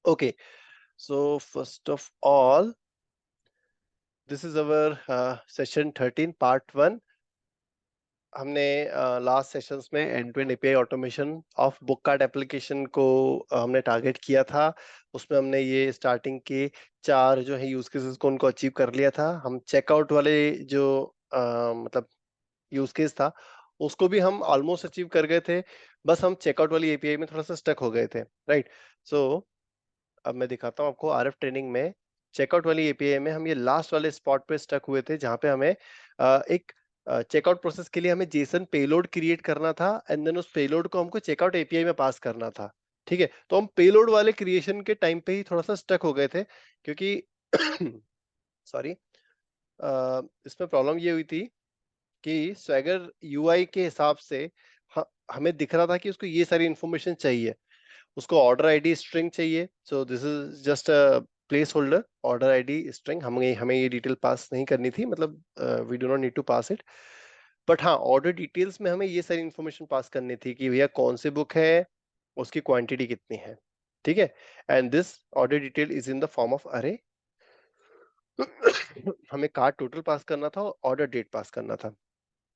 Okay, so first of all, this is our session 13 part 1. हमने last sessions में end to end API automation of book card application को हमने target किया था। उसमें हमने ये स्टार्टिंग के 4 जो है यूज केसेस को उनको अचीव कर लिया था। हम चेकआउट वाले जो मतलब यूज केस था उसको भी हम ऑलमोस्ट अचीव कर गए थे। बस हम चेकआउट वाली एपीआई में थोड़ा सा स्टक हो गए थे, राइट। सो अब मैं दिखाता हूँ आपको आरएफ ट्रेनिंग में चेकआउट वाली एपीआई में हम ये लास्ट वाले स्पॉट पे स्टक हुए थे, जहां पे हमें एक चेकआउट प्रोसेस के लिए हमें जेसन पेलोड क्रिएट करना था एंड देन उस पेलोड को हमको चेकआउट एपीआई में पास करना था। ठीक है, तो हम पेलोड वाले क्रिएशन के टाइम पे ही थोड़ा सा स्टक हो गए थे, क्योंकि सॉरी, इसमें प्रॉब्लम ये हुई थी कि स्वैगर यूआई के हिसाब से हमें दिख रहा था कि उसको ये सारी इंफॉर्मेशन चाहिए। उसको ऑर्डर आईडी स्ट्रिंग चाहिए, so this is just a placeholder order ID string. हमें हमें ये डिटेल पास नहीं करनी थी, मतलब we do not need to pass it. But हाँ, ऑर्डर डिटेल्स में हमें ये सारी इंफॉर्मेशन पास करनी थी कि भैया कौन सी बुक है, उसकी क्वांटिटी कितनी है। ठीक है, and this order detail is in the form of अरे। हमें कार्ड टोटल पास करना था और ऑर्डर डेट पास करना था।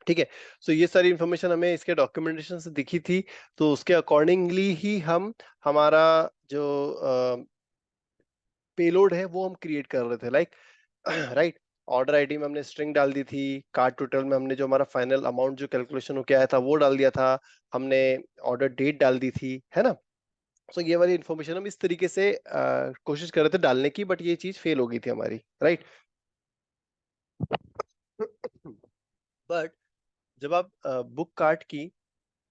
ठीक है, सो ये सारी इंफॉर्मेशन हमें इसके डॉक्यूमेंटेशन से दिखी थी, तो उसके अकॉर्डिंगली ही हम हमारा जो पेलोड है वो हम क्रिएट कर रहे थे, लाइक राइट। ऑर्डर आईडी में हमने स्ट्रिंग डाल दी थी, कार्ड टोटल में हमने जो हमारा फाइनल अमाउंट जो कैलकुलेशन होके आया था वो डाल दिया था, हमने ऑर्डर डेट डाल दी थी, है ना। सो ये वाली इंफॉर्मेशन हम इस तरीके से कोशिश कर रहे थे डालने की, बट ये चीज फेल हो गई थी हमारी, राइट। बट जब आप बुक कार्ड की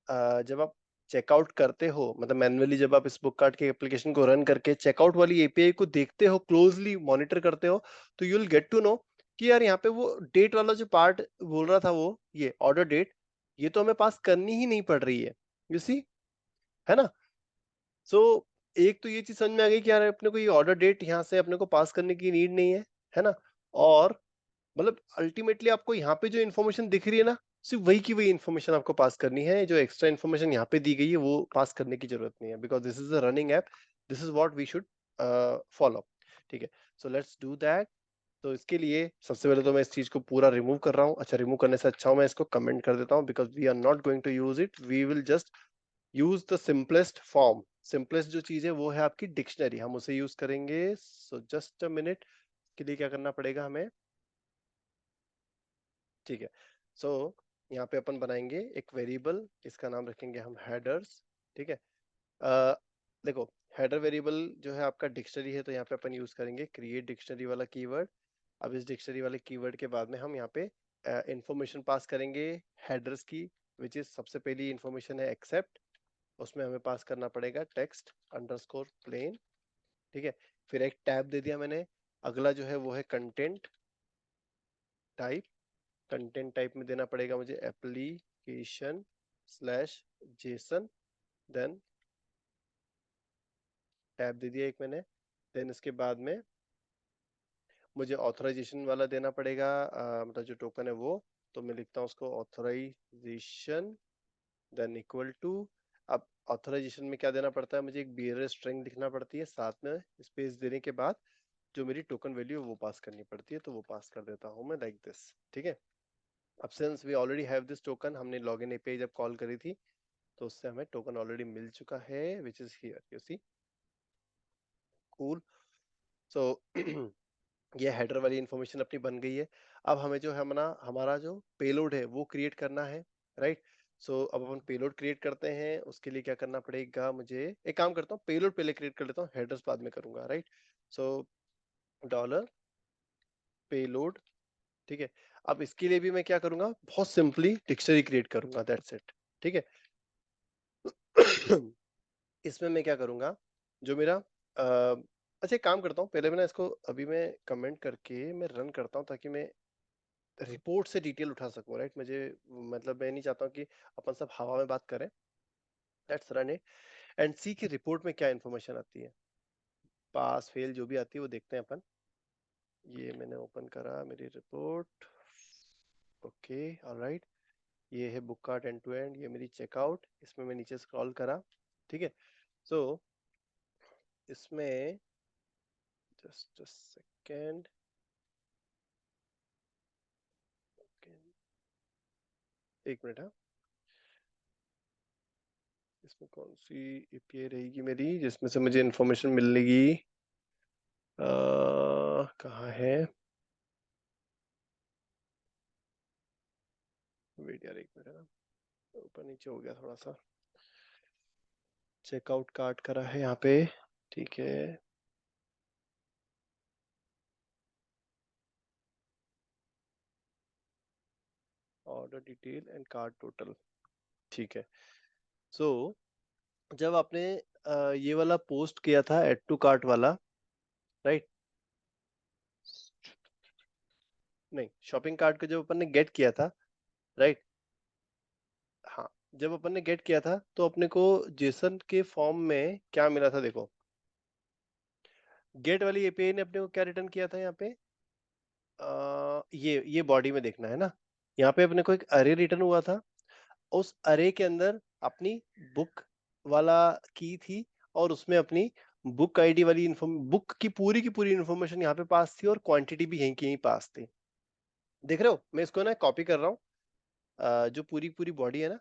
जब आप चेकआउट करते हो, मतलब मैन्युअली जब आप इस बुक कार्ड के एप्लीकेशन को रन करके चेकआउट वाली एपीआई को देखते हो, क्लोजली मॉनिटर करते हो, तो you will get to know कि यार यहाँ पे वो डेट वाला जो पार्ट बोल रहा था, वो ये ऑर्डर डेट, ये तो हमें पास करनी ही नहीं पड़ रही है, यू सी, है ना। सो एक तो ये चीज समझ में आ गई कि यार अपने को ये ऑर्डर डेट यहाँ से अपने को पास करने की नीड नहीं है ना। और मतलब अल्टीमेटली आपको यहाँ पे जो इन्फॉर्मेशन दिख रही है ना, सिर्फ वही की वही इन्फॉर्मेशन आपको पास करनी है। जो एक्स्ट्रा इन्फॉर्मेशन यहाँ पे दी गई है वो पास करने की जरूरत नहीं है, because this is a running app, this is what we should follow. ठीक है, सो लेट्स डू दैट। तो इसके लिए सबसे पहले तो मैं इस चीज को पूरा रिमूव कर रहा हूँ। अच्छा, रिमूव करने से अच्छा हूँ मैं इसको कमेंट कर देता हूँ, because we are not going to use it, we will just use the simplest form. Simplest जो चीज है वो है आपकी डिक्शनरी, हम उसे यूज करेंगे। सो जस्ट अ मिनट, के लिए क्या करना पड़ेगा हमें। ठीक है, सो यहाँ पे अपन बनाएंगे एक वेरिएबल, इसका नाम रखेंगे हम हेडर्स। ठीक है, अ, देखो, हेडर वेरिएबल जो है आपका डिक्शनरी है, तो यहाँ पे अपन यूज करेंगे क्रिएट डिक्शनरी वाला कीवर्ड। अब इस डिक्शनरी वाले कीवर्ड के बाद में हम यहाँ पे इंफॉर्मेशन पास करेंगे हेडर्स की, विच इज सबसे पहली इंफॉर्मेशन है एक्सेप्ट। उसमें हमें पास करना पड़ेगा टेक्स्ट अंडरस्कोर प्लेन। ठीक है, फिर एक टैब दे दिया मैंने। अगला जो है वो है कंटेंट टाइप। कंटेंट टाइप में देना पड़ेगा मुझे application slash JSON. Then tab दे दिया एक मैंने। देन इसके बाद में मुझे ऑथराइजेशन वाला देना पड़ेगा, मतलब जो टोकन है वो। तो मैं लिखता हूँ उसको ऑथराइजेशन, देन इक्वल टू। अब ऑथराइजेशन में क्या देना पड़ता है, मुझे एक बियर स्ट्रिंग लिखना पड़ती है, साथ में स्पेस देने के बाद जो मेरी टोकन वैल्यू है वो पास करनी पड़ती है, तो वो पास कर देता हूँ मैं लाइक दिस। ठीक है, अब since we already have this token, हमने लॉगिन एपीआई जब कॉल करी थी तो उससे हमें टोकन ऑलरेडी मिल चुका है, which is here, you see, cool. So ये हेडर वाली इंफॉर्मेशन अपनी बन गई है। अब हमें जो है हमारा जो पेलोड है वो क्रिएट करना है, राइट। सो अब अपन पेलोड क्रिएट करते हैं। उसके लिए क्या करना पड़ेगा, मुझे एक काम करता हूँ, पेलोड पहले क्रिएट कर लेता हूँ, हेडर्स बाद में करूंगा, राइट। सो डॉलर पेलोड। ठीक है, अब इसके लिए भी मैं क्या करूंगा, बहुत सिंपली डिक्शनरी क्रिएट करूंगा, दैट्स इट। ठीक है। इसमें मैं क्या करूंगा, जो मेरा अच्छा, एक काम करता हूँ, पहले मैं ना इसको अभी मैं कमेंट करके मैं रन करता हूँ, ताकि मैं रिपोर्ट से डिटेल उठा सकूं, राइट। मुझे मतलब मैं नहीं चाहता हूँ कि अपन सब हवा में बात करें। लेट्स रन इट एंड सी की रिपोर्ट में क्या इन्फॉर्मेशन आती है, पास फेल जो भी आती है वो देखते हैं अपन। ये मैंने ओपन करा मेरी रिपोर्ट, ओके, ऑलराइट। ये है book cart end to end, ये मेरी चेकआउट, इसमें मैं नीचे स्क्रॉल करा। ठीक है, सो इसमें जस्ट अ सेकेंड, एक मिनट। हाँ, इसमें कौन सी एपीआई रहेगी मेरी जिसमें से मुझे इंफॉर्मेशन मिलेगी? कहाँ है? वेट यार, एक मिनट ना, ऊपर नीचे हो गया थोड़ा सा। चेकआउट कार्ट करा है यहाँ पे, ठीक है। Order detail and card total, ठीक है। सो जब आपने ये वाला पोस्ट किया था एड टू कार्ट वाला, राइट? नहीं, शॉपिंग कार्ट को जब अपन ने गेट किया था, राइट? हाँ, जब अपन ने गेट किया था तो अपने को जेसन के फॉर्म में क्या मिला था? देखो, गेट वाली एपीआई ने अपने को क्या रिटर्न किया था यहाँ पे? ये बॉडी में देखना है ना, यहाँ पे अपने को एक अरे रिटर्न हुआ था। उस अरे के अंदर अपनी बुक वाला की थी और उसमें अपनी बुक आईडी वाली इन्फॉर्म बुक की पूरी इन्फॉर्मेशन यहाँ पे पास थी और क्वांटिटी भी यहीं की यहीं पास थी। देख रहे हो, मैं इसको ना कॉपी कर रहा हूँ। जो पूरी पूरी बॉडी है ना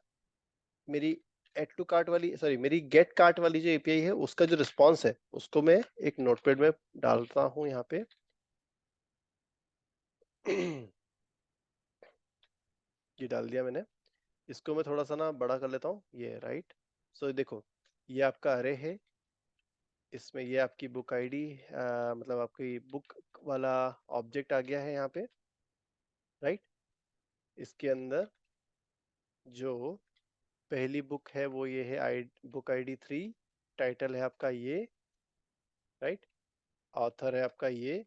मेरी एड टू कार्ट वाली, सॉरी मेरी गेट कार्ट वाली जो एपीआई है, उसका जो रिस्पॉन्स है उसको मैं एक नोटपैड में डालता हूँ यहाँ पे। ये डाल दिया मैंने। इसको मैं थोड़ा सा ना बड़ा कर लेता हूँ, ये राइट। सो देखो, ये आपका अरे है, इसमें ये आपकी बुक आईडी, मतलब आपकी बुक वाला ऑब्जेक्ट आ गया है यहाँ पे, राइट? इसके अंदर जो पहली बुक है वो ये है, बुक आईडी 3। टाइटल है आपका ये, राइट? ऑथर है आपका ये,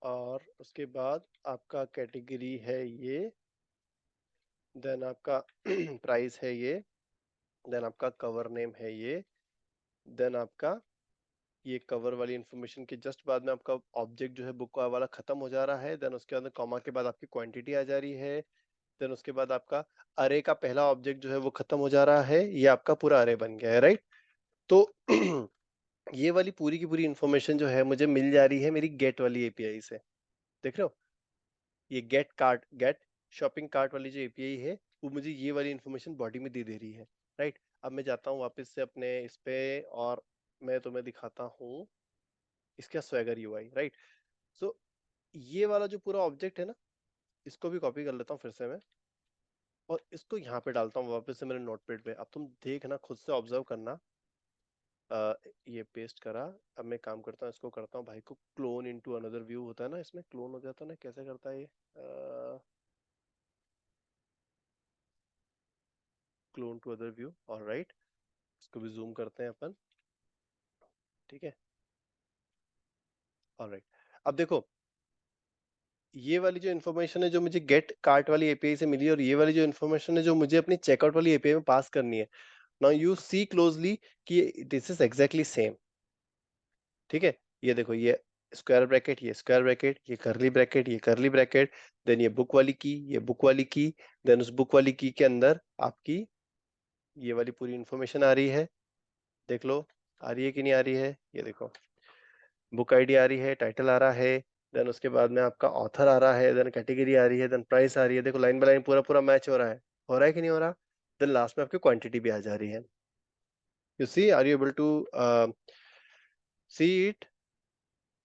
और उसके बाद आपका कैटेगरी है ये, देन आपका प्राइस है ये, देन आपका कवर नेम है ये, देन आपका ये कवर वाली इंफॉर्मेशन के जस्ट बाद में आपका ऑब्जेक्ट जो है बुक वाला खत्म हो जा रहा है। देन उसके अंदर कॉमा के बाद आपकी क्वांटिटी आ जा रही है। देन उसके बाद आपका अरे का पहला ऑब्जेक्ट जो है वो खत्म हो जा रहा है, ये आपका पूरा अरे बन गया है, राइट? तो ये वाली पूरी की पूरी इंफॉर्मेशन जो है मुझे मिल जा रही है मेरी गेट वाली एपीआई से। देख रहे हो, ये गेट शॉपिंग कार्ट वाली जो एपीआई है वो मुझे ये वाली इंफॉर्मेशन बॉडी में दे रही है, राइट? अब मैं जाता हूँ वापस से अपने इस पे और मैं तुम्हें दिखाता हूँ इसका स्वैगर यूआई, राइट? सो ये वाला जो पूरा ऑब्जेक्ट है ना, इसको भी कॉपी कर लेता हूँ फिर से मैं, और इसको यहाँ पे डालता हूँ वापस से मेरे नोटपैड पे। अब तुम देखना, खुद से ऑब्जर्व करना। ये पेस्ट करा। अब मैं काम करता हूँ, इसको करता हूँ भाई को क्लोन इनटू अनदर व्यू, होता है ना इसमें क्लोन हो जाता है ना, कैसे करता है ये? Clone to other view, alright. इसको भी जूम करते हैं अपन, ठीक है, ऑलराइट। अब देखो, ये वाली जो इन्फॉर्मेशन है जो मुझे गेट कार्ट वाली एपीआई से मिली, और ये वाली जो इन्फॉर्मेशन है जो मुझे अपनी चेकआउट वाली एपीआई में पास करनी है, नाउ यू सी क्लोजली कि दिस इज एग्जैक्टली सेम, ठीक है? ये देखो, ये स्क्वायर ब्रैकेट, ये स्क्वायर ब्रैकेट, ये करली ब्रैकेट, ये करली ब्रैकेट, देन ये बुक वाली की, ये बुक वाली की, देन उस बुक वाली की के अंदर आपकी ये वाली पूरी इंफॉर्मेशन आ रही है। देख लो, आ रही है कि नहीं आ रही है? ये देखो, बुक आईडी आ रही है, टाइटल आ रहा है, देन उसके बाद में आपका ऑथर आ रहा है, देन कैटेगरी आ रही है, देन प्राइस आ रही है। देखो, लाइन बाय लाइन पूरा पूरा मैच हो रहा है कि नहीं हो रहा? देन लास्ट में आपकी क्वांटिटी भी आ जा रही है। You see, are you able to see it?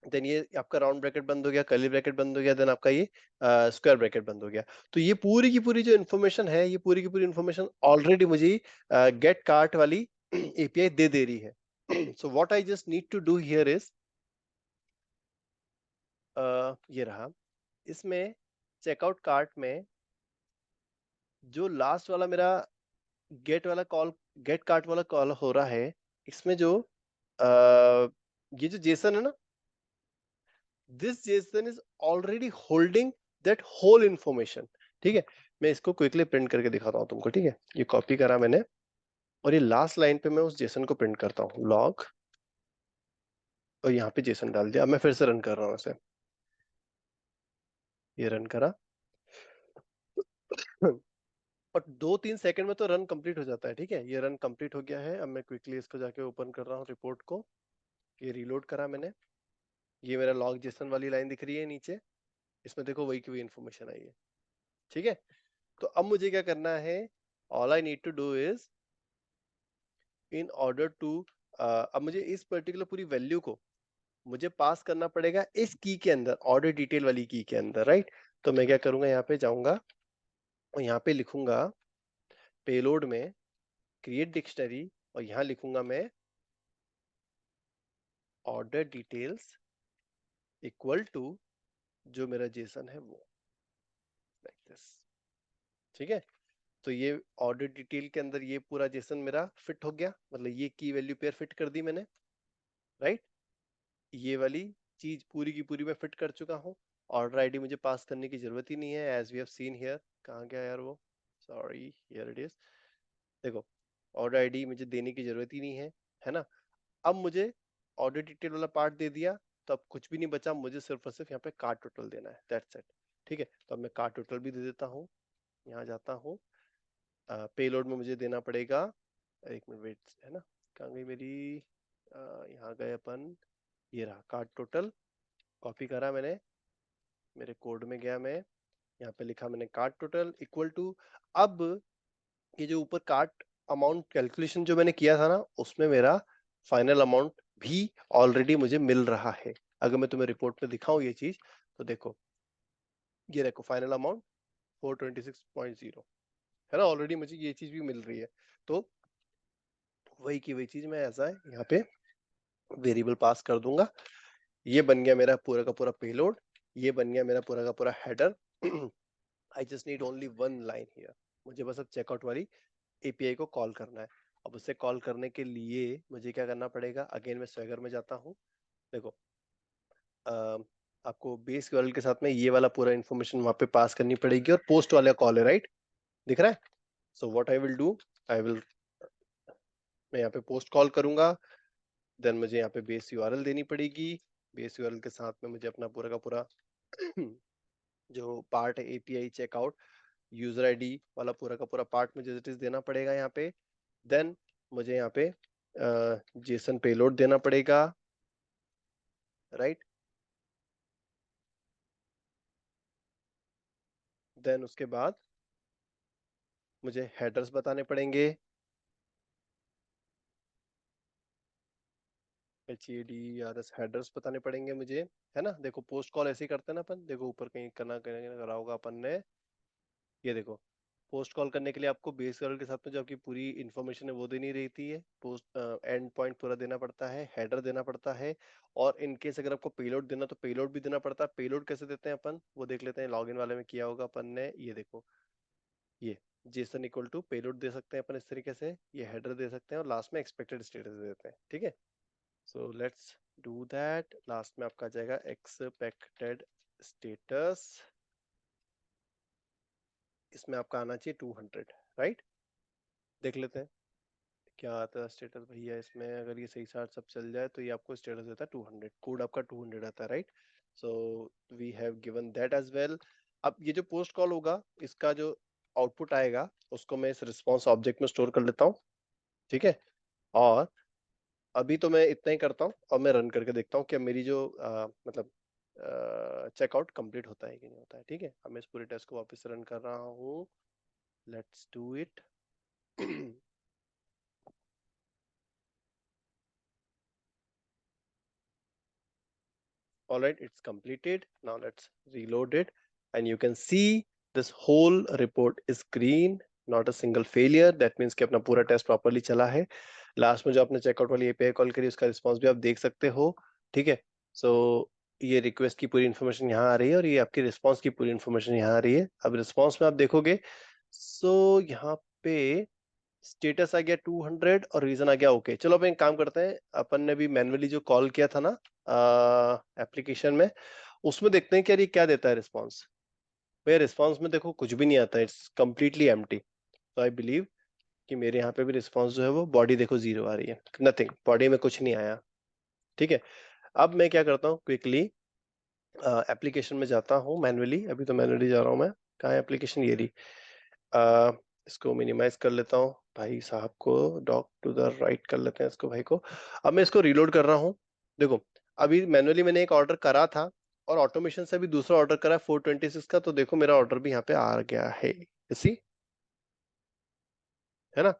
Then ये आपका राउंड ब्रैकेट बंद हो गया, कर्ली ब्रैकेट बंद हो गया, देन आपका ये स्क्वायर ब्रैकेट बंद हो गया। तो ये पूरी की पूरी जो इन्फॉर्मेशन है, ये पूरी की पूरी इन्फॉर्मेशन ऑलरेडी मुझे गेट कार्ट वाली एपीआई दे रही है। So what I just need to do here is, ये रहा, इसमें चेकआउट कार्ट में जो लास्ट वाला मेरा गेट कार्ट वाला कॉल हो रहा है, इसमें जो ये जो जेसन है ना, this JSON is already holding that whole information, ठीक है? मैं इसको क्विकली प्रिंट करके दिखाता हूँ तुमको, ठीक है? ये कॉपी करा मैंने, और ये लास्ट लाइन पे मैं उस जेसन को प्रिंट करता हूँ, लॉग, और यहाँ पे जेसन डाल दिया। अब मैं फिर से रन कर रहा हूँ इसे, ये रन करा। और 2-3 सेकंड में तो रन कंप्लीट हो जाता है। ठीक है, ये रन कंप्लीट हो गया है। अब मैं क्विकली इसको जाके ओपन कर रहा हूँ रिपोर्ट को। ये रीलोड करा मैंने। ये मेरा लॉग जेसन वाली लाइन दिख रही है नीचे, इसमें देखो वही की वही इन्फॉर्मेशन आई है। ठीक है, तो अब मुझे क्या करना है, all I need to do is in order to, अब मुझे इस पर्टिकुलर पूरी वैल्यू को मुझे पास करना पड़ेगा इस की के अंदर, ऑर्डर डिटेल वाली की के अंदर, राइट। तो मैं क्या करूंगा, यहाँ पे जाऊंगा और यहाँ पे लिखूंगा पेलोड में क्रिएट डिक्शनरी, और यहाँ लिखूंगा मैं ऑर्डर डिटेल्स इक्वल टू जो मेरा जेसन है वो, लाइक दिस। ठीक है, तो ये ऑर्डर डिटेल के अंदर ये पूरा जेसन मेरा फिट हो गया, मतलब ये की वैल्यू पेयर फिट कर दी मैंने, राइट। ये वाली चीज पूरी की पूरी मैं फिट कर चुका हूँ। ऑर्डर आईडी मुझे पास करने की जरूरत ही नहीं है, as we have seen here. कहाँ गया यार वो, सॉरी, हियर इट इज। देखो, ऑर्डर आईडी मुझे देने की जरूरत ही नहीं है ना। अब मुझे ऑर्डर डिटेल वाला पार्ट दे दिया, तो अब कुछ भी नहीं बचा, मुझे सिर्फ और सिर्फ यहाँ पे कार्ड टोटल देना है, दैट्स इट। ठीक है, तो अब मैं कार्ड टोटल भी दे देता हूँ। यहाँ जाता हूँ, पेलोड में मुझे देना पड़ेगा, एक मिनट वेट, है ना, कहाँ गई मेरी, यहाँ गए अपन, ये रहा कार्ड टोटल। कॉपी करा मैंने, मेरे कोड में गया मैं, यहाँ पे लिखा मैंने कार्ड टोटल इक्वल टू, अब ये जो ऊपर कार्ड अमाउंट कैलकुलेशन जो मैंने किया था ना, उसमें मेरा फाइनल अमाउंट भी ऑलरेडी मुझे मिल रहा है। अगर मैं तुम्हें रिपोर्ट में दिखाऊं ये चीज, तो देखो, ये देखो फाइनल अमाउंट 426.0 है ना, ऑलरेडी मुझे ये चीज भी मिल रही है। तो वही की वही चीज मैं ऐसा है यहाँ पे वेरिएबल पास कर दूंगा। ये बन गया मेरा पूरा का पूरा पेलोड, ये बन गया मेरा पूरा का पूरा header. I just need only one line here, मुझे बस अब चेकआउट वाली एपीआई को कॉल करना है। अब उसे कॉल करने के लिए मुझे क्या करना पड़ेगा, अगेन मैं स्वैगर में जाता हूँ। देखो, आपको बेस यूआरएल के साथ में ये वाला पूरा इन्फॉर्मेशन वहां पे पास करनी पड़ेगी, और पोस्ट वाला कॉल है, राइट, दिख रहा है। So what I will do, I will, मैं यहाँ पे पोस्ट कॉल करूंगा, देन मुझे यहाँ पे बेस यूआरएल देनी पड़ेगी। बेस यूआरएल के साथ में मुझे अपना पूरा का पूरा जो पार्ट है एपीआई चेकआउट यूजर आईडी वाला पूरा का पूरा पार्ट मुझे इट इज देना पड़ेगा यहाँ पे। देन मुझे यहाँ पे जेसन पेलोड देना पड़ेगा, राइट। देन उसके बाद मुझे हेडर्स बताने पड़ेंगे, HADRS हेडर्स बताने पड़ेंगे मुझे, है ना। देखो पोस्ट कॉल ऐसे ही करते हैं ना अपन, देखो ऊपर कहीं करना करा होगा अपन ने, ये देखो, पोस्ट कॉल करने के लिए आपको बेस कॉल के साथ में जो आपकी पूरी इन्फॉर्मेशन है वो देनी रहती है, पोस्ट एंड पॉइंट पूरा देना पड़ता है, हेडर देना पड़ता है, और इन केस अगर आपको पेलोड देना तो पेलोड भी देना पड़ता है। पेलोड कैसे देते हैं अपन, वो देख लेते हैं, लॉगिन वाले में किया होगा अपन ने, ये देखो, ये जेसन इक्वल टू पेलोड दे सकते हैं अपन इस तरीके से, ये हेडर दे सकते हैं, और लास्ट में एक्सपेक्टेड स्टेटस दे देते हैं। ठीक है, so let's do that. Last में आपका आ जाएगा एक्सपेक्टेड स्टेटस, इसमें आपका आना चाहिए 200, राइट। देख लेते हैं क्या आता है स्टेटस भैया इसमें, अगर ये सही साथ सब चल जाए तो ये आपको स्टेटस देता है 200, कोड आपका 200 आता है, right. So we have given that as well. अब ये जो पोस्ट कॉल होगा, इसका जो आउटपुट आएगा उसको मैं इस रिस्पॉन्स ऑब्जेक्ट में स्टोर कर लेता हूँ। ठीक है, और अभी तो मैं इतना ही करता हूँ, और मैं रन करके देखता हूँ कि मेरी जो मतलब चेकआउट कंप्लीट होता है कि नहीं होता है। ठीक है, अब मैं इस पूरे टेस्ट को वापस रन कर रहा हूँ, let's do it. All right, it's completed. Now let's reload it, and you can see this whole report is green, not a single failure. That means कि अपना पूरा टेस्ट प्रॉपरली चला है। लास्ट में जो आपने चेकआउट वाली एपीआई कॉल करी उसका रिस्पांस भी आप देख सकते हो। ठीक है, सो ये रिक्वेस्ट की पूरी इन्फॉर्मेशन यहाँ आ रही है, और ये आपकी रिस्पांस की पूरी इन्फॉर्मेशन यहाँ आ रही है। अब रिस्पांस में आप देखोगे, सो यहाँ पे स्टेटस आ गया 200 और रीजन आ गया ओके। चलो अपन एक काम करते हैं, अपन ने भी मैन्युअली जो कॉल किया था ना एप्लीकेशन में, उसमें देखते हैं कि यार ये क्या देता है रिस्पांस। भैया रिस्पांस में देखो कुछ भी नहीं आता, इट्स कंप्लीटली एम्प्टी। तो आई बिलीव कि मेरे यहाँ पे भी रिस्पांस जो है वो बॉडी देखो 0 आ रही है, नथिंग, बॉडी में कुछ नहीं आया। ठीक है, अब मैं क्या करता हूँ, क्विकली एप्लीकेशन में जाता हूँ मैन्युअली, अभी तो मैन्युअली जा रहा हूँ मैं, कहाँ है एप्लीकेशन, ये रही। इसको मिनिमाइज कर लेता हूँ भाई साहब को, डॉक टू द राइट कर लेते हैं इसको भाई को। अब मैं इसको रीलोड कर रहा हूँ। देखो अभी मैनुअली मैंने एक ऑर्डर करा था और ऑटोमेशन से भी दूसरा ऑर्डर करा 426 का, तो देखो मेरा ऑर्डर भी यहाँ पे आ गया है, इसी, है ना।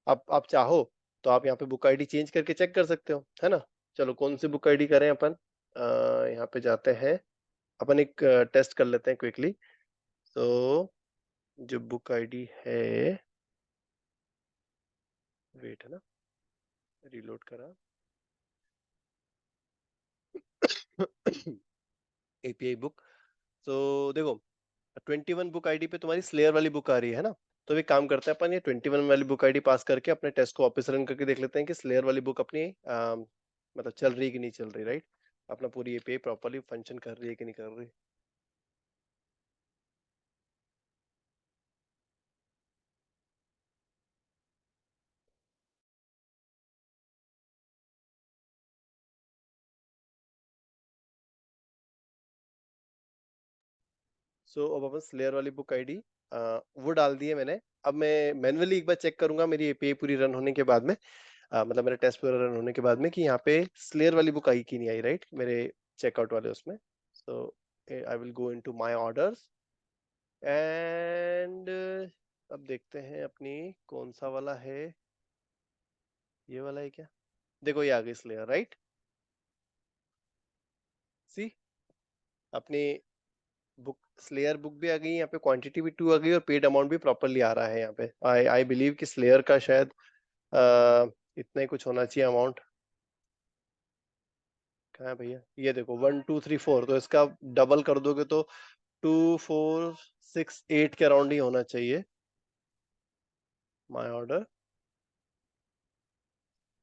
अब आप चाहो तो आप यहाँ पे बुक आईडी चेंज करके चेक कर सकते हो, है ना। चलो कौन सी बुक आईडी करें अपन, यहाँ पे जाते हैं, अपन एक टेस्ट कर लेते हैं क्विकली। तो जो बुक आईडी है, वेट है ना, रीलोड करा एपीआई बुक। तो देखो 21 बुक आईडी पे तुम्हारी स्लेयर वाली बुक आ रही है ना। तो एक काम करते हैं अपन, ये 21 वाली बुक आईडी पास करके अपने टेस्ट को वापस रन करके देख लेते हैं कि स्लेयर वाली बुक अपनी मतलब चल रही है कि नहीं चल रही, राइट। अपना पूरी एपीआई प्रॉपर्ली फंक्शन कर रही है कि नहीं कर रही। सो अब अपन स्लेयर वाली बुक आईडी वो डाल दी है मैंने। अब मैं मैन्युअली एक बार चेक करूंगा मेरी एपीआई पूरी रन होने के बाद में, मतलब मेरा टेस्ट पूरा रन होने के बाद में, कि यहाँ पे स्लेयर वाली बुक आई कि नहीं आई, राइट, मेरे चेकआउट वाले उसमें। So I will go into my orders and अब देखते हैं अपनी कौन सा वाला है, ये वाला है क्या। देखो ये आ गई स्लेयर, राइट। सी, अपनी बुक, स्लेयर बुक भी आ गई यहाँ पे, क्वांटिटी भी 2 आ गई और पेड अमाउंट भी प्रॉपरली आ रहा है यहाँ पे। आई आई बिलीव कि स्लेयर का शायद इतना ही कुछ होना चाहिए अमाउंट। कहाँ है भैया, ये देखो 1234, तो इसका डबल कर दोगे तो 2468 के अराउंड ही होना चाहिए। My order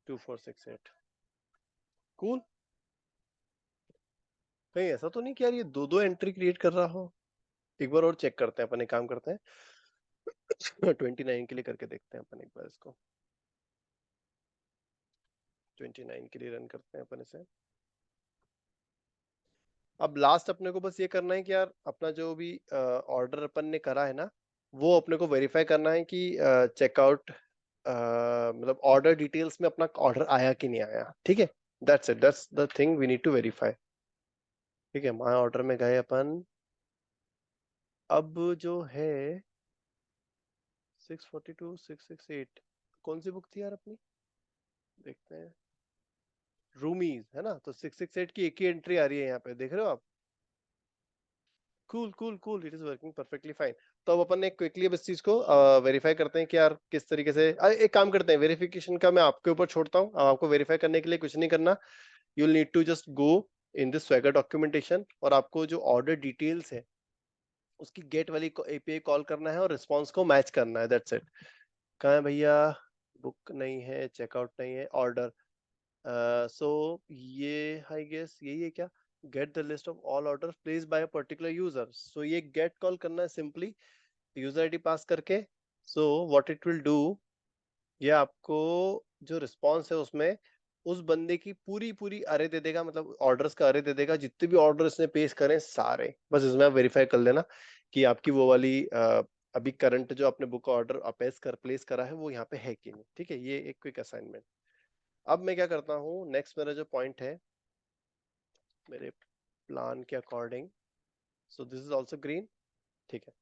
2468। कूल। कहीं ऐसा तो नहीं कि यार ये दो दो एंट्री क्रिएट कर रहा हो। एक बार और चेक करते हैं अपन, एक काम करते हैं 29 के लिए करके देखते हैं अपन एक बार इसको। 29 के लिए रन करते हैं अपन इसे। अब लास्ट अपने को बस ये करना है कि यार अपना जो भी ऑर्डर अपन ने करा है ना, वो अपने को वेरीफाई करना है कि चेकआउट मतलब ऑर्डर डिटेल्स में अपना ऑर्डर आया कि नहीं आया, ठीक है। That's it, that's the thing we need to verify. ठीक है, माय ऑर्डर में गए अपन। अब जो है 642 668, कौन सी बुक थी यार अपनी, देखते हैं। रूमीज है ना, तो 668 की एक ही एंट्री आ रही है यहाँ पे, देख रहे हो आप। Cool cool cool, it is working perfectly fine. तो अब अपन ने क्विकली अब इस चीज को वेरीफाई करते हैं कि यार किस तरीके से, एक काम करते हैं, वेरिफिकेशन का मैं आपके ऊपर छोड़ता हूँ। अब आपको वेरीफाई करने के लिए कुछ नहीं करना। You will need to just go in this swagger documentation और आपको जो ऑर्डर डिटेल्स है उसकी गेट वाली एपीआई कॉल करना है और रिस्पॉन्स को मैच करना है, दैट्स इट। कहाँ है भैया, बुक नहीं है, चेकआउट नहीं है, ऑर्डर। सो ये आई गेस यही है क्या, get the list of all order placed by a particular user. So ये गेट कॉल करना है सिंपली यूजर आईडी पास करके। So what it will do, ये आपको जो रिस्पॉन्स है उसमें उस बंदे की पूरी पूरी अरे दे देगा, मतलब ऑर्डर्स का अरे दे देगा, जितने भी ऑर्डर इसने पेश करें सारे। बस इसमें आप वेरीफाई कर लेना कि आपकी वो वाली अभी करंट जो आपने बुक ऑर्डर प्लेस करा है वो यहाँ पे है कि नहीं, ठीक है। ये एक क्विक असाइनमेंट। अब मैं क्या करता हूँ, नेक्स्ट मेरा जो पॉइंट है मेरे प्लान के according, so this is also green, ठीक है।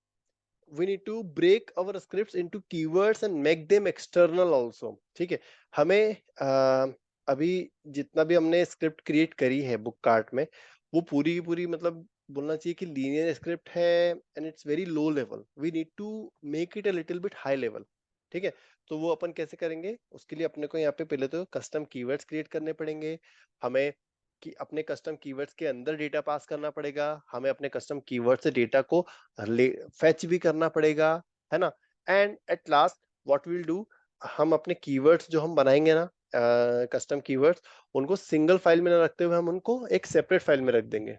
we need to break our scripts into keywords and make them external also, ठीक है। हमें अभी जितना भी हमने स्क्रिप्ट क्रिएट करी है बुक कार्ट में, वो पूरी की पूरी मतलब बोलना चाहिए कि लीनियर स्क्रिप्ट है and it's very low level. We need to make it a little bit high level, ठीक है। तो वो अपन कैसे करेंगे, उसके लिए अपने को यहाँ पे पहले तो कस्टम कीवर्ड्स क्रिएट करने पड़ेंगे हमें, कि अपने कस्टम कीवर्ड्स के अंदर डेटा पास करना पड़ेगा हमें, अपने कस्टम कीवर्ड से डेटा को फेच भी करना पड़ेगा, है ना। And at last what will do, हम अपने कीवर्ड्स जो हम बनाएंगे ना, कस्टम कीवर्ड्स, उनको सिंगल फाइल में ना रखते हुए हम उनको एक सेपरेट फाइल में रख देंगे।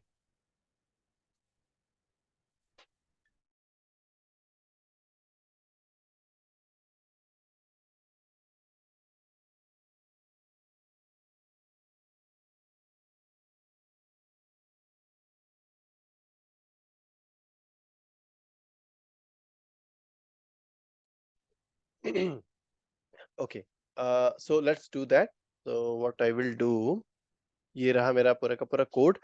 Okay, so let's do that. So what I will do, ये रहा मेरा पूरा का पूरा कोड।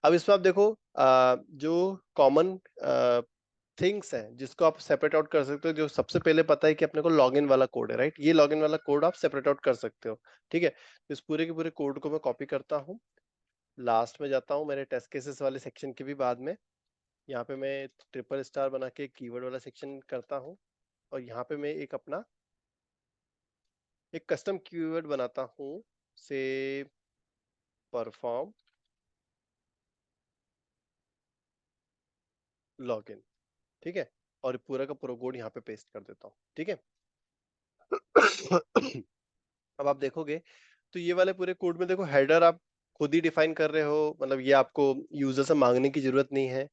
अब इसमें आप देखो, जो कॉमन थिंग्स हैं जिसको आप सेपरेट आउट कर सकते हो, जो सबसे पहले पता है कि अपने को लॉगिन वाला कोड है, राइट? ये लॉगिन वाला कोड आप सेपरेट आउट कर सकते हो, ठीक है? तो इस पूरे के पूरे कोड को मैं कॉपी करता हूँ, लास्ट में जाता हूँ मेरे टेस्ट केसेस वाले सेक्शन के भी बाद में। यहाँ पे मैं ट्रिपल स्टार बना के कीवर्ड वाला सेक्शन करता हूँ, और यहाँ पे मैं एक अपना एक कस्टम कीवर्ड बनाता हूँ, से परफॉर्म लॉगिन, ठीक है? और पूरा का पूरा कोड यहाँ पे पेस्ट कर देता हूँ, ठीक है? अब आप देखोगे तो ये वाले पूरे कोड में देखो, हेडर आप खुद ही डिफाइन कर रहे हो, मतलब ये आपको यूजर से मांगने की जरूरत नहीं है।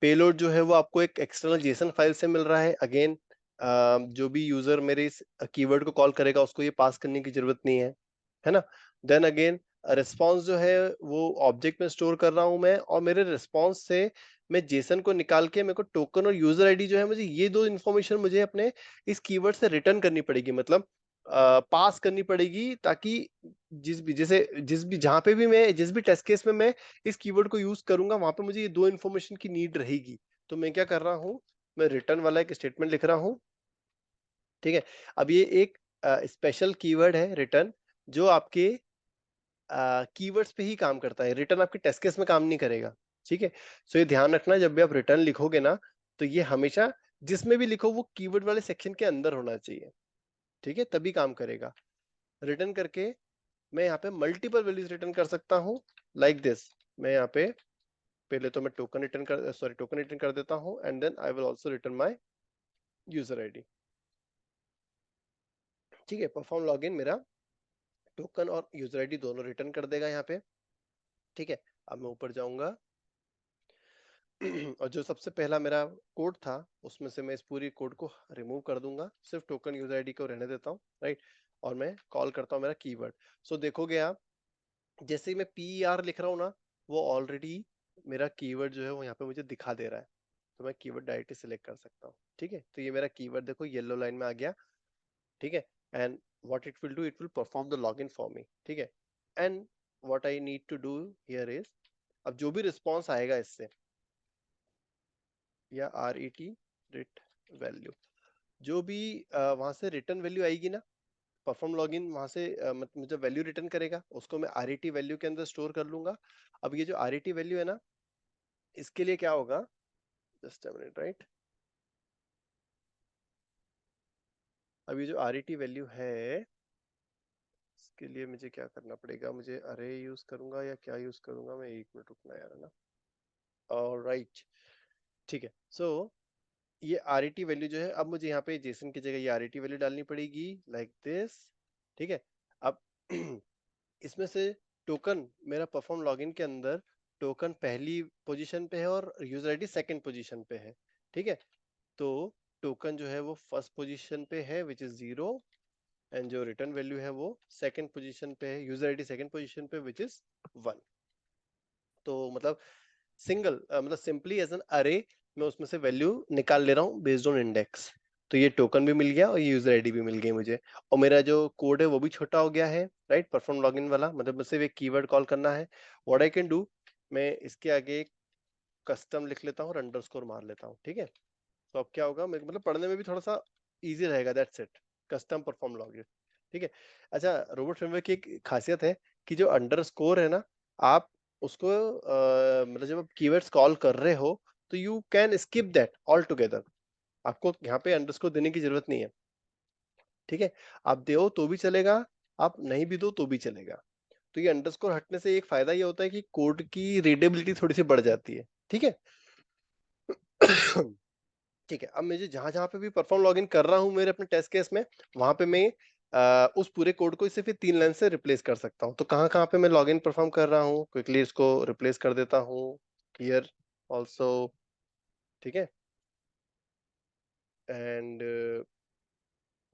पेलोड जो है वो आपको एक एक्सटर्नल जेसन फाइल से मिल रहा है। अगेन, जो भी यूजर मेरे इस कीवर्ड को कॉल करेगा उसको ये पास करने की जरूरत नहीं है ना? देन अगेन, रिस्पॉन्स जो है वो ऑब्जेक्ट में स्टोर कर रहा हूं मैं, और मेरे रिस्पॉन्स से मैं जेसन को निकाल के मेरे को टोकन और यूजर आईडी जो है, मुझे ये दो इन्फॉर्मेशन मुझे अपने इस कीवर्ड से रिटर्न करनी पड़ेगी, मतलब पास करनी पड़ेगी, ताकि जिस भी जहां पे भी मैं जिस भी टेस्ट केस में मैं इस कीवर्ड को यूज करूंगा, वहां पे मुझे ये दो इन्फॉर्मेशन की नीड रहेगी। तो मैं क्या कर रहा हूं, मैं रिटर्न वाला एक स्टेटमेंट लिख रहा हूं, ठीक है? अब ये एक स्पेशल कीवर्ड है रिटर्न, जो आपके कीवर्ड्स पे ही काम करता है, रिटर्न आपके टेस्ट केस में काम नहीं करेगा, ठीक है? सो ये ध्यान रखना, जब भी आप रिटर्न लिखोगे ना, तो ये हमेशा जिसमें भी लिखो वो कीवर्ड वाले सेक्शन के अंदर होना चाहिए, ठीक है? तभी काम करेगा। रिटर्न करके मैं यहाँ पे मल्टीपल वैल्यूज रिटर्न कर सकता हूँ, लाइक दिस। मैं यहाँ पे पहले तो मैं टोकन रिटर्न कर देता हूँ, and then I will also return my user ID, ठीक है? परफॉर्म लॉगिन मेरा टोकन और यूजर आईडी दोनों रिटर्न कर देगा यहाँ पे, ठीक है? अब मैं ऊपर जाऊंगा और जो सबसे पहला मेरा कोड था, उसमें से मैं इस पूरी कोड को रिमूव कर दूंगा, सिर्फ टोकन यूजर आईडी को रहने देता हूँ, राइट? और मैं कॉल करता हूँ मेरा कीवर्ड। सो देखोगे आप, जैसे ही मैं पी आर लिख रहा हूँ ना, वो ऑलरेडी मेरा कीवर्ड जो है वो यहाँ पे मुझे दिखा दे रहा है, तो मैं कीवर्ड डायरेक्टली सिलेक्ट कर सकता हूँ, ठीक है? तो ये मेरा कीवर्ड देखो येलो लाइन में आ गया, ठीक है? And what it will do, it will perform the login for me, ठीक है? And what I need to do here is, अब जो भी रिस्पॉन्स आएगा इससे, या R E T ret value, जो भी वहां से रिटर्न वैल्यू आएगी ना, परफॉर्म लॉगिन वहां से मतलब वैल्यू रिटर्न करेगा, उसको मैं आर ई टी वैल्यू के अंदर स्टोर कर लूंगा। अब ये जो आर ई टी वैल्यू है ना, इसके लिए क्या होगा, जस्ट अ मिनट, राइट? अब ये जो आर ई टी वैल्यू है, इसके लिए मुझे क्या करना पड़ेगा, मुझे अरे यूज करूंगा या क्या यूज करूंगा, मैं एक मिनट रुकना यार, है ना? ऑलराइट, ठीक है। सो ये आर ई टी वैल्यू जो है, अब मुझे यहाँ पे जेसन की जगह ये आर ई टी वैल्यू डालनी पड़ेगी, लाइक दिस, ठीक है? अब इसमें से टोकन मेरा परफॉर्म लॉगिन के अंदर, टोकन पहली पोजीशन पे है और यूजर आईडी सेकंड पोजीशन पे है, ठीक है? तो टोकन जो है वो फर्स्ट पोजीशन पे है, विच इज 0, एंड जो रिटर्न वैल्यू है वो सेकंड पोजीशन पे है, यूजर आईडी सेकंड पोजीशन पे, विच इज 1। तो मतलब सिंगल मतलब सिंपली एज एन अरे, मैं उसमें से वैल्यू निकाल ले रहा हूँ बेस्ड ऑन इंडेक्स। तो ये टोकन भी मिल गया और ये यूजर आईडी भी मिल गई मुझे, और मेरा जो कोड है वो भी छोटा हो गया है, राइट? परफॉर्म लॉगिन वाला, मतलब मुझे सिर्फ एक कीवर्ड कॉल करना है। व्हाट आई कैन डू, मैं इसके आगे एक कस्टम लिख लेता हूँ और अंडरस्कोर मार लेता हूँ, ठीक है? तो अब क्या होगा, मतलब पढ़ने में भी थोड़ा सा इजी रहेगा, that's it. Custom perform login, ठीक है? अच्छा, रोबोट फ्रेमवर्क की एक खासियत है कि जो अंडरस्कोर है ना, आप उसको मतलब जब आप कीवर्ड्स कॉल कर रहे हो, तो you can skip that all together, आपको यहाँ पे अंडरस्कोर देने की जरूरत नहीं है, ठीक है? आप दो तो भी चलेगा, आप नहीं भी दो तो भी चलेगा। तो ये अंडरस्कोर हटने से एक फायदा ये होता है कि कोड की रीडेबिलिटी थोड़ी सी बढ़ जाती है, ठीक है? ठीक है, अब मुझे जहां जहां पे भी परफॉर्म लॉगिन कर रहा हूं मेरे अपने टेस्ट केस में, वहां पे मैं उस पूरे कोड को सिर्फ 3 लाइन से रिप्लेस कर सकता हूं। तो कहां कहां पे मैं लॉगिन परफॉर्म कर रहा हूं, क्विकली इसको रिप्लेस कर देता हूं, हियर आल्सो, ठीक है? एंड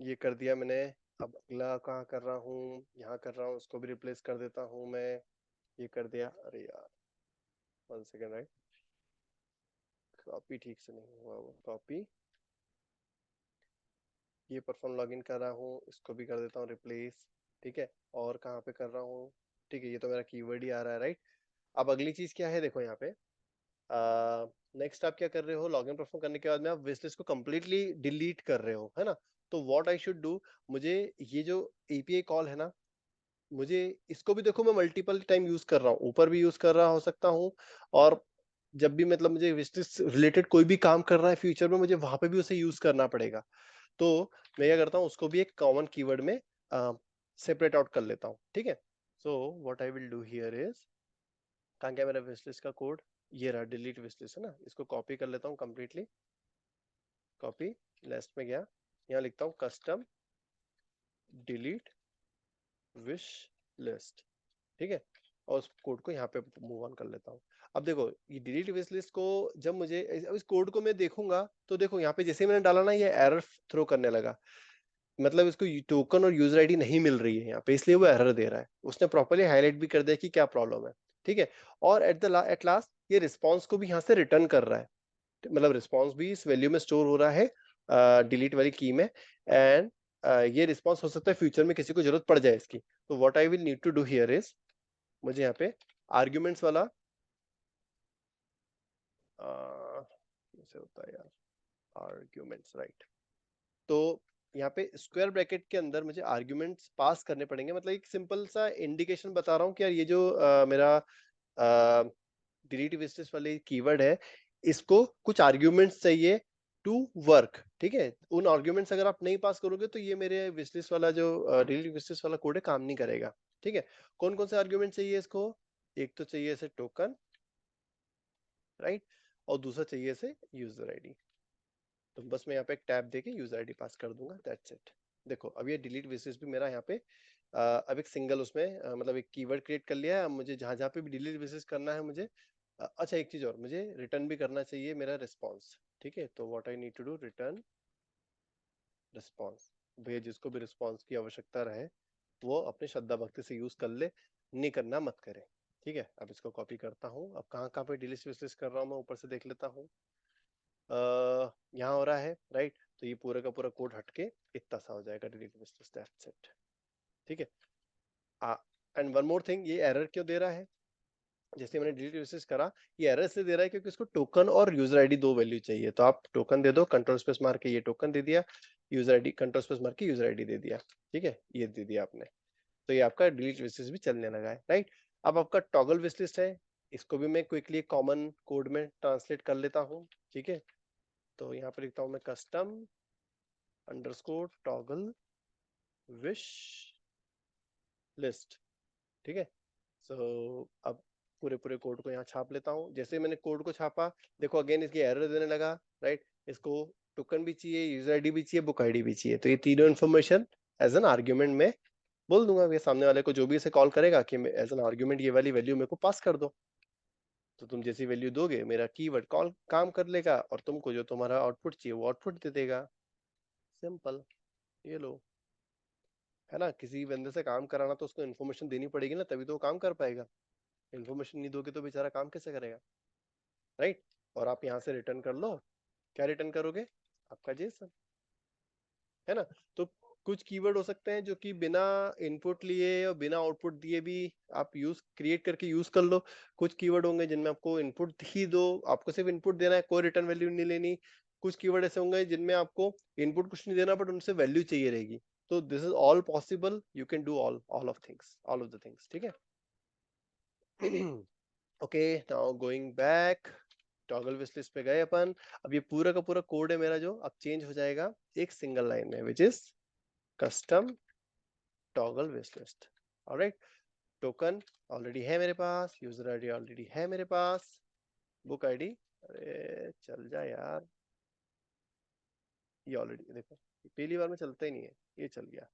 ये कर दिया मैंने। अब अगला कहाँ कर रहा हूँ, यहाँ कर रहा हूँ, उसको भी रिप्लेस कर देता हूँ मैं, ये कर दिया। अरे यार, 1 सेकेंड, राइट? कॉपी ठीक से नहीं हुआ, वो कॉपी, ये परफॉर्म लॉगिन कर रहा हूँ, इसको भी कर देता हूँ रिप्लेस, ठीक है। और कहाँ पे कर रहा हूँ, ठीक है, ये तो मेरा कीवर्ड ही आ रहा है, राइट। अब अगली चीज क्या है, देखो यहाँ पे नेक्स्ट आप क्या कर रहे हो, लॉगिन परफॉर्म करने के बाद में आप विश लिस्ट को कंप्लीटली डिलीट कर रहे हो, है ना। तो व्हाट आई शुड डू, मुझे ये जो एपीआई कॉल है ना, मुझे इसको भी देखो मैं मल्टीपल टाइम यूज कर रहा हूँ, ऊपर भी यूज कर रहा हो सकता हूँ, और जब भी मतलब मुझे विश लिस्ट रिलेटेड कोई भी काम करना है फ्यूचर में, मुझे वहां पे भी उसे यूज करना पड़ेगा। तो मैं क्या करता हूँ, उसको भी एक कॉमन कीवर्ड में सेपरेट आउट कर लेता हूँ, ठीक है। So what I will do here is, कहाँ गया मेरा विश लिस्ट का कोड, ये रहा डिलीट विश लिस्ट, है ना। इसको कॉपी कर लेता हूँ कंप्लीटली, कॉपी, लेफ्ट में गया, यहाँ लिखता हूँ कस्टम डिलीट विश लिस्ट, ठीक है। और उस कोड को यहाँ पे मूव ऑन कर लेता हूँ। अब देखो ये डिलीट विश लिस्ट को जब मुझे अब इस कोड को मैं देखूंगा, तो देखो यहाँ पे जैसे मैंने डाला ना, ये एरर थ्रो करने लगा, मतलब इसको टोकन और यूजर आईडी नहीं मिल रही है यहाँ पे, इसलिए वो एरर दे रहा है। उसने प्रॉपर्ली हाईलाइट भी कर दिया कि क्या प्रॉब्लम है, ठीक है। और एट लास्ट ये रिस्पॉन्स को भी यहाँ से रिटर्न कर रहा है, मतलब रिस्पॉन्स भी इस वैल्यू में स्टोर हो रहा है डिलीट वाली की में। एंड ये रिस्पॉन्स हो सकता है फ्यूचर में किसी को जरूरत पड़ जाए इसकी। तो what I will need to do here is, मुझे यहाँ पे आर्ग्यूमेंट्स वाला कैसे होता है यार, आर्ग्यूमेंट्स, राइट। तो यहाँ पे स्क्वायर ब्रैकेट के अंदर मुझे आर्ग्यूमेंट्स पास करने पड़ेंगे, मतलब एक सिंपल सा इंडिकेशन बता रहा हूँ कि यार ये जो मेरा डिलीट विशेष वाली कीवर्ड है, इसको कुछ आर्ग्यूमेंट्स चाहिए टू वर्क, ठीक है। उन आर्ग्यूमेंट्स अगर आप नहीं पास करोगे तो ये मेरे विशलिस्ट वाला जो डिलीट विशलिस्ट वाला कोड है काम नहीं करेगा, ठीक है। कौन कौन से आर्ग्यूमेंट चाहिए इसको, एक तो चाहिए इसे टोकन, राइट, और दूसरा चाहिए इसे यूजर आईडी। तो बस मैं यहाँ पे एक टैब देके यूजर आईडी पास कर दूंगा, दैट्स इट। देखो अब ये डिलीट विशेष भी मेरा यहाँ पे अब एक सिंगल उसमें मतलब एक कीवर्ड क्रिएट कर लिया है। अब मुझे जहां जहां पे भी डिलीट विशेष करना है मुझे अच्छा एक चीज और, मुझे रिटर्न भी करना चाहिए मेरा रिस्पॉन्स, ठीक है। तो what I need to do, return response. भैया जिसको भी रिस्पॉन्स की आवश्यकता रहे वो अपने श्रद्धा भक्ति से यूज कर ले, नहीं करना मत करे, ठीक है। अब इसको कॉपी करता हूँ, अब कहाँ कहाँ पे डिलीट विशेष कर रहा हूँ मैं ऊपर से देख लेता हूँ। यहाँ हो रहा है, राइट। तो ये पूरा का पूरा कोड हटके इतना सा हो जाएगा, डिलीट विशेष, दैट्स इट, ठीक है। एंड वन मोर थिंग, ये एरर क्यों दे रहा है, जैसे मैंने डिलीट विशेष करा, ये एरर से दे रहा है क्योंकि इसको टोकन और यूजर आईडी दो वैल्यू चाहिए। तो आप टोकन दे दो, कंट्रोल स्पेस मार के ये टोकन दे दिया, यूजर आईडी कंट्रोल स्पेस मार के यूजर आईडी दे दिया, ठीक है, ये दे दिया आपने। तो ये आपका डिलीट विशेष भी चलने लगा है, राइट। अब आपका टॉगल विशलिस्ट है, इसको भी मैं क्विकली कॉमन कोड में ट्रांसलेट कर लेता हूँ, ठीक है। तो यहाँ पे लिखता हूँ मैं custom underscore toggle wish list, ठीक है। सो अब पूरे पूरे कोड को यहाँ छाप लेता हूँ। जैसे मैंने कोड को छापा, देखो अगेन इसकी एरर देने लगा, राइट। इसको टोकन भी चाहिए, यूजर आईडी भी चाहिए, बुक आईडी भी चाहिए। तो ये तीनों इन्फॉर्मेशन एज एन आर्ग्यूमेंट में बोल दूंगा ये सामने वाले को, जो भी इसे कॉल करेगा कि एज एन आर्ग्यूमेंट ये वाली वैल्यू मेरे को पास कर दो। तो तुम जैसी वैल्यू दोगे मेरा कीवर्ड कॉल काम कर लेगा, और तुमको जो तुम्हारा आउटपुट चाहिए वो आउटपुट दे देगा, सिंपल। ये लो, है ना। किसी बंदे से काम कराना तो उसको इन्फॉर्मेशन देनी पड़ेगी ना, तभी तो वो काम कर पाएगा। इन्फॉर्मेशन नहीं दोगे तो बेचारा काम कैसे करेगा, राइट। और आप यहाँ से रिटर्न कर लो, क्या रिटर्न करोगे, आपका जेसन, है ना। तो कुछ कीवर्ड हो सकते हैं जो कि बिना इनपुट लिए और बिना आउटपुट दिए भी आप यूज क्रिएट करके यूज कर लो। कुछ कीवर्ड होंगे जिनमें आपको इनपुट ही दो, आपको सिर्फ इनपुट देना है, कोई रिटर्न वैल्यू नहीं लेनी। कुछ कीवर्ड ऐसे होंगे जिनमें आपको इनपुट कुछ नहीं देना, बट उनसे वैल्यू चाहिए रहेगी। तो this is all possible, you can do all of things, all of the things, ठीक है। Okay, now going back, toggle wishlist पे गए अपन। अब ये पूरा का पूरा कोड है मेरा जो अब चेंज हो जाएगा एक सिंगल लाइन में, which is custom toggle wishlist, alright. Token already है मेरे पास, यूजर आईडी ऑलरेडी है मेरे पास, बुक आईडी, अरे चल जा यार, ये ऑलरेडी देखो पहली बार में चलता ही नहीं है, ये चल गया,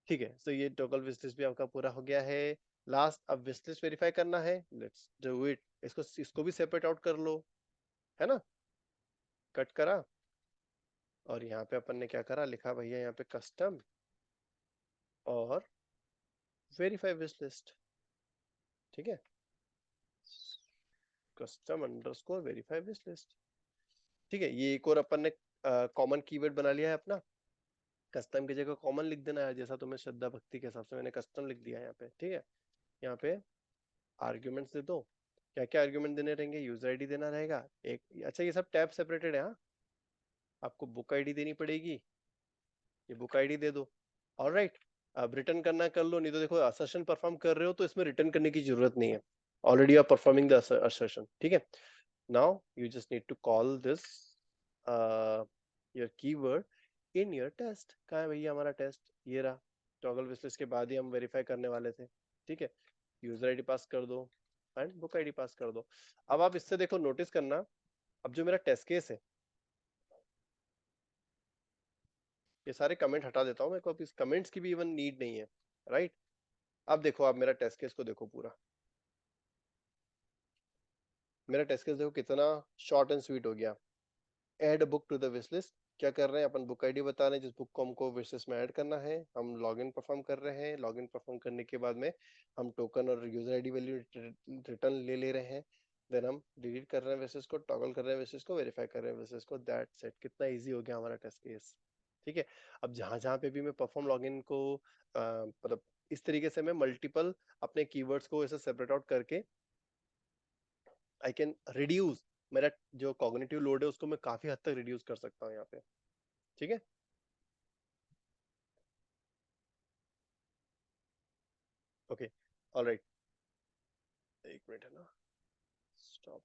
ठीक है। तो ये टॉगल विशलिस्ट भी आपका पूरा हो गया है। लास्ट अब विशलिस्ट वेरीफाई करना है, लेट्स डू इट। इसको भी सेपरेट आउट कर लो, है ना। कट करा, और यहाँ पे अपन ने क्या करा, लिखा भैया यहाँ पे कस्टम और वेरीफाई विश लिस्ट, ठीक है। Custom underscore verify wish list, ठीक है। ये एक और अपन ने कॉमन कीवर्ड बना लिया है अपना, कस्टम की जगह कॉमन लिख देना है, जैसा तुम्हें श्रद्धा भक्ति के हिसाब से मैंने कस्टम लिख दिया यहाँ पे, ठीक है। यहाँ पे आर्ग्यूमेंट्स दे दो। क्या क्या आर्ग्यूमेंट देने रहेंगे? यूजर आईडी देना रहेगा एक। अच्छा ये सब टैब सेपरेटेड है, हाँ। आपको बुक आईडी देनी पड़ेगी, ये बुक आईडी दे दो। ऑलराइट, अब रिटर्न करना कर लो, नहीं तो देखो असर्शन परफॉर्म कर रहे हो तो इसमें रिटर्न करने की जरूरत नहीं है, already are performing the assertion, ठीक है। Now you just need to call this your keyword in your test. कहाँ है भैया हमारा टेस्ट? ये रहा। टॉगल विशलिस्ट के बाद ही हम वेरीफाई करने वाले थे, ठीक है। यूजर आईडी पास कर दो एंड बुक आईडी पास कर दो। अब आप इससे देखो, नोटिस करना, अब जो मेरा टेस्ट केस है, ये सारे कमेंट हटा देता हूं मैं, को अब इस कमेंट्स की भी इवन नीड नहीं है, राइट। अब देखो, आप मेरा टेस्ट केस को देखो पूरा। मेरा टेस्ट केस देखो कितना शॉर्ट एंड स्वीट हो गया। Add book to the wish list. क्या कर रहे हैं अपन? बुक आईडी बता रहे हैं जिस बुक को हमको विश लिस्ट में ऐड करना है। हम लॉगिन परफॉर्म कर रहे हैं, लॉगिन परफॉर्म करने के बाद में हम टोकन और यूजर आईडी वैल्यू रिटर्न ले रहे हैं। देन हम डिलीट कर रहे हैं विशेष को, टॉगल कर रहे हैं विशेष को, वेरीफाई कर रहे हैं विशेष को। That's it. कितना इजी हो गया हमारा टेस्ट केस, ठीक है। अब जहां जहां पे भी मैं परफॉर्म लॉगिन को मतलब इस तरीके से मैं मल्टीपल अपने कीवर्ड्स को ऐसे सेपरेट आउट करके आई कैन रिड्यूस मेरा जो कॉग्निटिव लोड है उसको मैं काफी हद तक रिड्यूस कर सकता हूँ यहाँ पे, ठीक है। ओके, ऑलराइट, एक मिनट है ना, स्टॉप।